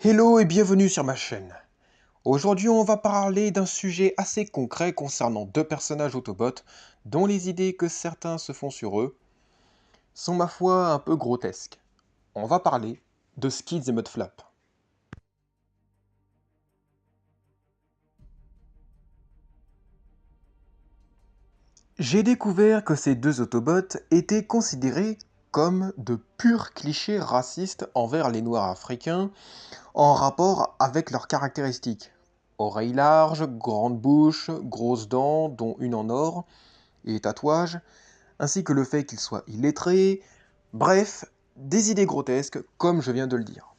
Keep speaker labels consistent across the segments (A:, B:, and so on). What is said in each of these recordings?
A: Hello et bienvenue sur ma chaîne. Aujourd'hui, on va parler d'un sujet assez concret concernant deux personnages Autobots dont les idées que certains se font sur eux sont ma foi un peu grotesques. On va parler de Skids et Mudflap. J'ai découvert que ces deux Autobots étaient considérés comme de purs clichés racistes envers les Noirs africains en rapport avec leurs caractéristiques. Oreilles larges, grande bouche, grosses dents, dont une en or, et tatouages, ainsi que le fait qu'ils soient illettrés, bref, des idées grotesques comme je viens de le dire.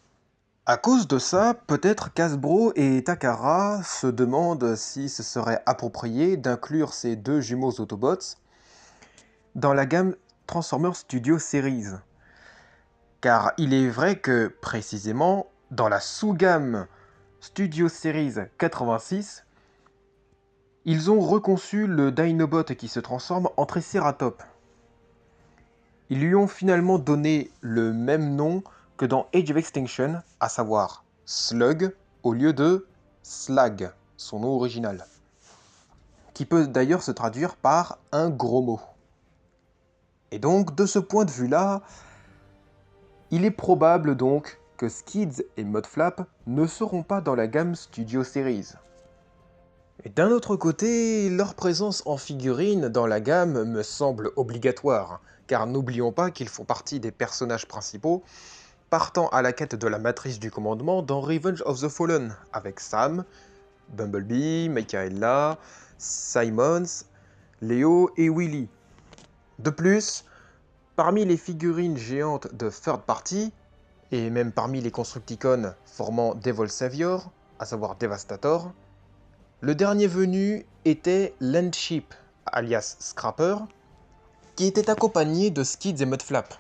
A: À cause de ça, peut-être qu'Hasbro et Takara se demandent si ce serait approprié d'inclure ces deux jumeaux Autobots dans la gamme Transformers Studio Series. Car il est vrai que, précisément, dans la sous-gamme Studio Series 86, ils ont reconçu le Dinobot qui se transforme en Triceratops. Ils lui ont finalement donné le même nom que dans Age of Extinction, à savoir Slug au lieu de Slag, son nom original, qui peut d'ailleurs se traduire par un gros mot. Et donc, de ce point de vue-là, il est probable donc que Skids et Mudflap ne seront pas dans la gamme Studio Series. Et d'un autre côté, leur présence en figurine dans la gamme me semble obligatoire, car n'oublions pas qu'ils font partie des personnages principaux partant à la quête de la matrice du commandement dans Revenge of the Fallen, avec Sam, Bumblebee, Michaela, Simons, Léo et Willy. De plus, parmi les figurines géantes de third party, et même parmi les Constructicons formant Devil Savior, à savoir Devastator, le dernier venu était Landship, alias Scrapper, qui était accompagné de Skids et Mudflap.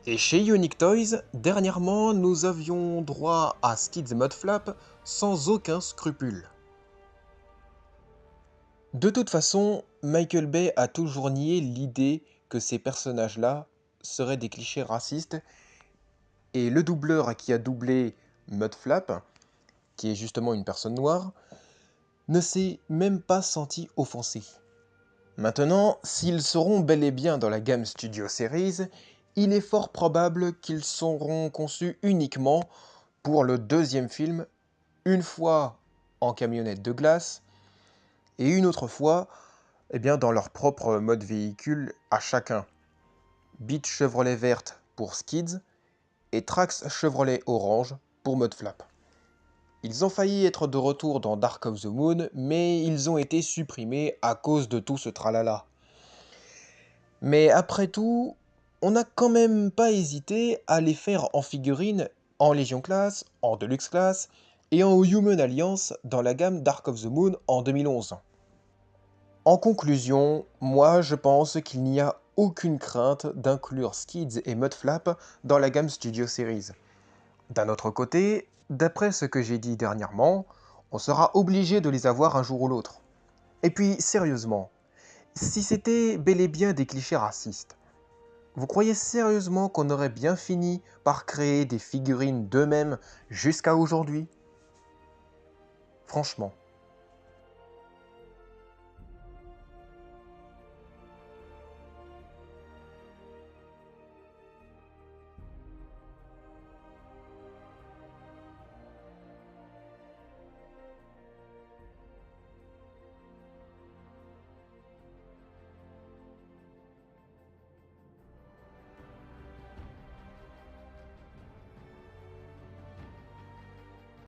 A: Et chez Unique Toys, dernièrement, nous avions droit à Skids et Mudflap sans aucun scrupule. De toute façon, Michael Bay a toujours nié l'idée que ces personnages-là seraient des clichés racistes, et le doubleur qui a doublé Mudflap, qui est justement une personne noire, ne s'est même pas senti offensé. Maintenant, s'ils seront bel et bien dans la gamme Studio Series, il est fort probable qu'ils seront conçus uniquement pour le deuxième film, une fois en camionnette de glace, et une autre fois dans leur propre mode véhicule à chacun. Beat Chevrolet verte pour Skids et Trax Chevrolet orange pour Mudflap. Ils ont failli être de retour dans Dark of the Moon, mais ils ont été supprimés à cause de tout ce tralala. Mais après tout, on n'a quand même pas hésité à les faire en figurine en Légion Class, en Deluxe Class et en Human Alliance dans la gamme Dark of the Moon en 2011. En conclusion, moi je pense qu'il n'y a aucune crainte d'inclure Skids et Mudflap dans la gamme Studio Series. D'un autre côté, d'après ce que j'ai dit dernièrement, on sera obligé de les avoir un jour ou l'autre. Et puis, sérieusement, si c'était bel et bien des clichés racistes, vous croyez sérieusement qu'on aurait bien fini par créer des figurines d'eux-mêmes jusqu'à aujourd'hui? Franchement.